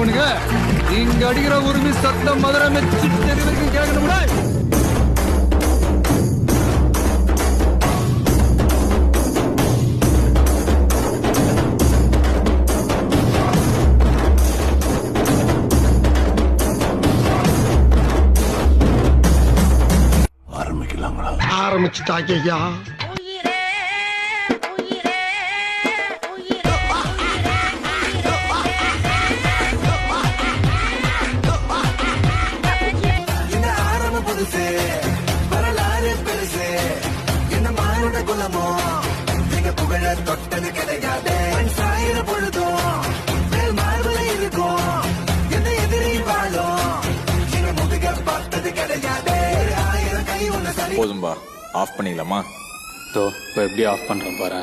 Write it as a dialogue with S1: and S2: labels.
S1: பண்ணுங்க. நீங்க அடிக்கிற உரிமை சத்தம் மதுரை மெச்சு தெரிவிக்கும் கேட்கணும்னா
S2: ஆரம்பிச்சுட்டாங்க ஐயா.
S3: வரலாறு பெருசு என்ன மானுட குலமோ நீங்க புகழ தொட்டது கிடையாது. சாயிர பொழுதும் மேல் மார்புல இருக்கும் என்ன எதிரி வாழும் நீங்க முதுக பார்த்தது கிடையாது. 1000 கை ஒண்ணு சரி.
S4: போதும்பா, ஆஃப் பண்ணிக்கலாமா?
S5: இப்போ எப்படி ஆஃப் பண்றேன் பாரு.